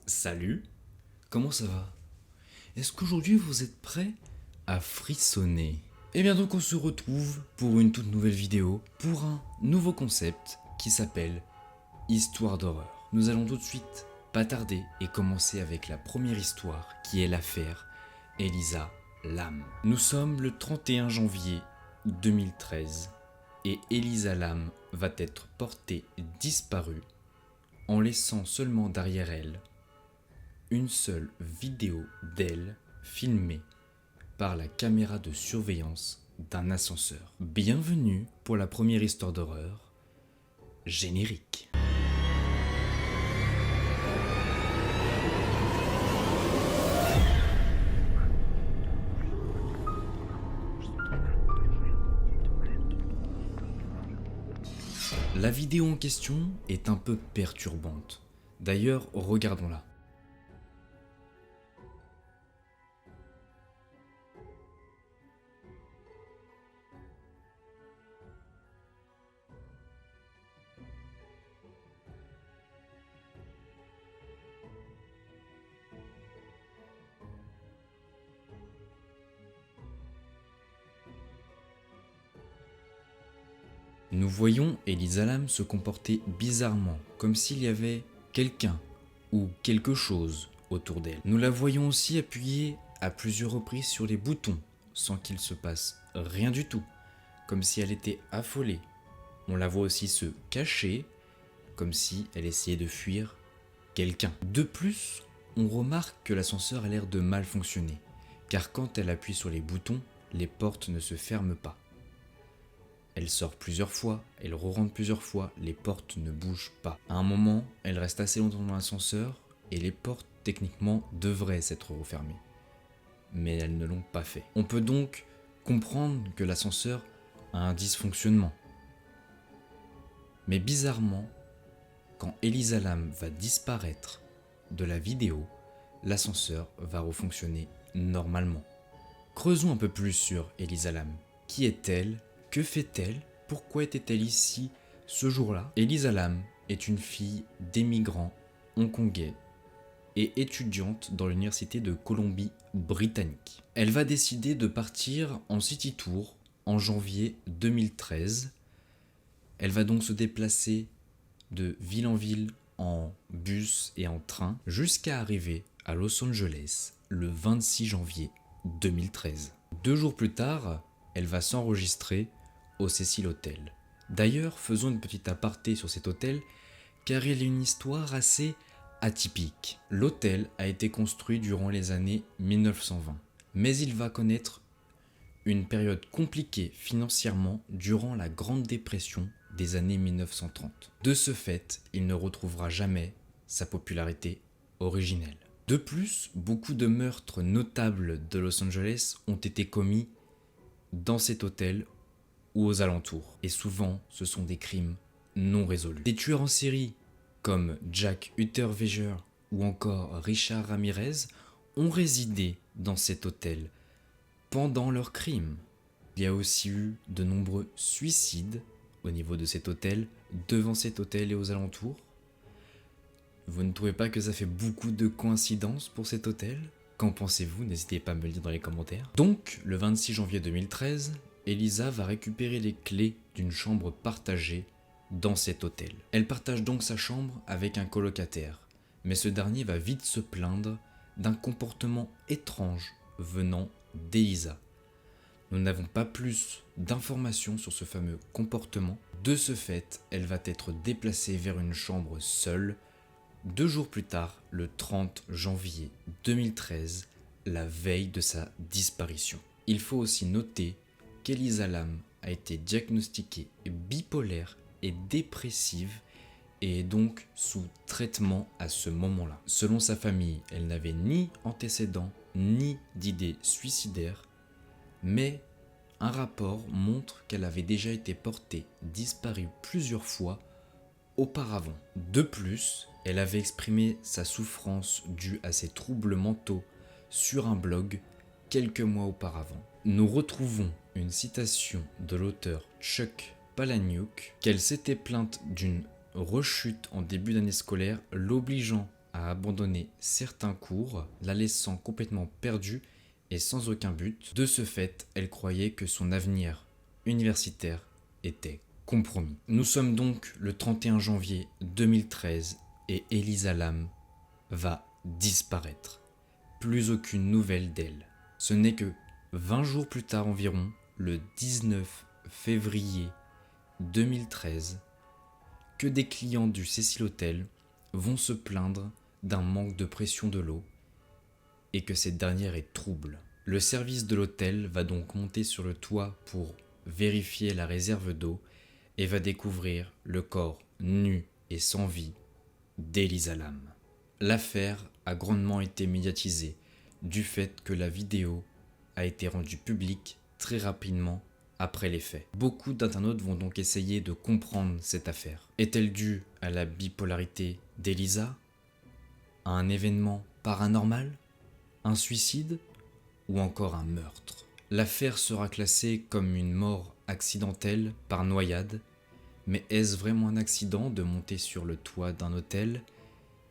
Salut, comment ça va? Est-ce qu'aujourd'hui vous êtes prêts à frissonner? Et bien donc on se retrouve pour une toute nouvelle vidéo, pour un nouveau concept qui s'appelle Histoire d'horreur. Nous allons tout de suite pas tarder et commencer avec la première histoire qui est l'affaire Elisa Lam. Nous sommes le 31 janvier 2013 et Elisa Lam va être portée disparue en laissant seulement derrière elle une seule vidéo d'elle filmée par la caméra de surveillance d'un ascenseur. Bienvenue pour la première histoire d'horreur, générique. La vidéo en question est un peu perturbante. D'ailleurs, regardons-la. Nous voyons Elisa Lam se comporter bizarrement, comme s'il y avait quelqu'un ou quelque chose autour d'elle. Nous la voyons aussi appuyer à plusieurs reprises sur les boutons, sans qu'il se passe rien du tout, comme si elle était affolée. On la voit aussi se cacher, comme si elle essayait de fuir quelqu'un. De plus, on remarque que l'ascenseur a l'air de mal fonctionner, car quand elle appuie sur les boutons, les portes ne se ferment pas. Elle sort plusieurs fois, elle re-rentre plusieurs fois, les portes ne bougent pas. À un moment, elle reste assez longtemps dans l'ascenseur et les portes techniquement devraient s'être refermées. Mais elles ne l'ont pas fait. On peut donc comprendre que l'ascenseur a un dysfonctionnement. Mais bizarrement, quand Elisa Lam va disparaître de la vidéo, l'ascenseur va refonctionner normalement. Creusons un peu plus sur Elisa Lam. Qui est-elle? Que fait-elle? Pourquoi était-elle ici ce jour-là? Elisa Lam est une fille d'émigrants hongkongais et étudiante dans l'université de Colombie-Britannique. Elle va décider de partir en city tour en janvier 2013. Elle va donc se déplacer de ville en ville en bus et en train jusqu'à arriver à Los Angeles le 26 janvier 2013. 2 jours plus tard, elle va s'enregistrer au Cecil Hotel. D'ailleurs, faisons une petite aparté sur cet hôtel, car il y a une histoire assez atypique. L'hôtel a été construit durant les années 1920, mais il va connaître une période compliquée financièrement durant la Grande Dépression des années 1930. De ce fait, il ne retrouvera jamais sa popularité originelle. De plus, beaucoup de meurtres notables de Los Angeles ont été commis dans cet hôtel ou aux alentours. Et souvent, ce sont des crimes non résolus. Des tueurs en série, comme Jack Unterweger ou encore Richard Ramirez, ont résidé dans cet hôtel pendant leurs crimes. Il y a aussi eu de nombreux suicides au niveau de cet hôtel, devant cet hôtel et aux alentours. Vous ne trouvez pas que ça fait beaucoup de coïncidences pour cet hôtel? Qu'en pensez-vous? N'hésitez pas à me le dire dans les commentaires. Donc, le 26 janvier 2013, Elisa va récupérer les clés d'une chambre partagée dans cet hôtel. Elle partage donc sa chambre avec un colocataire, mais ce dernier va vite se plaindre d'un comportement étrange venant d'Elisa. Nous n'avons pas plus d'informations sur ce fameux comportement. De ce fait, elle va être déplacée vers une chambre seule 2 jours plus tard, le 30 janvier 2013, la veille de sa disparition. Il faut aussi noter qu'Elisa Lam a été diagnostiquée bipolaire et dépressive et est donc sous traitement à ce moment-là. Selon sa famille, elle n'avait ni antécédents ni d'idées suicidaires, mais un rapport montre qu'elle avait déjà été portée disparue plusieurs fois auparavant. De plus, elle avait exprimé sa souffrance due à ses troubles mentaux sur un blog quelques mois auparavant. Nous retrouvons une citation de l'auteur Chuck Palahniuk qu'elle s'était plainte d'une rechute en début d'année scolaire, l'obligeant a abandonné certains cours, la laissant complètement perdue et sans aucun but. De ce fait, elle croyait que son avenir universitaire était compromis. Nous sommes donc le 31 janvier 2013 et Elisa Lam va disparaître. Plus aucune nouvelle d'elle. Ce n'est que 20 jours plus tard environ, le 19 février 2013, que des clients du Cecil Hotel vont se plaindre d'un manque de pression de l'eau et que cette dernière est trouble. Le service de l'hôtel va donc monter sur le toit pour vérifier la réserve d'eau et va découvrir le corps nu et sans vie d'Elisa Lam. L'affaire a grandement été médiatisée du fait que la vidéo a été rendue publique très rapidement après les faits. Beaucoup d'internautes vont donc essayer de comprendre cette affaire. Est-elle due à la bipolarité d'Elisa, à un événement paranormal, un suicide ou encore un meurtre? L'affaire sera classée comme une mort accidentelle par noyade, mais est-ce vraiment un accident de monter sur le toit d'un hôtel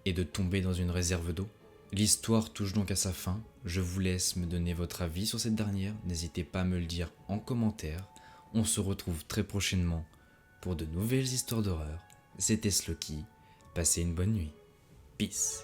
et de tomber dans une réserve d'eau? L'histoire touche donc à sa fin. Je vous laisse me donner votre avis sur cette dernière. N'hésitez pas à me le dire en commentaire. On se retrouve très prochainement pour de nouvelles histoires d'horreur. C'était Sloky. Passez une bonne nuit. Peace.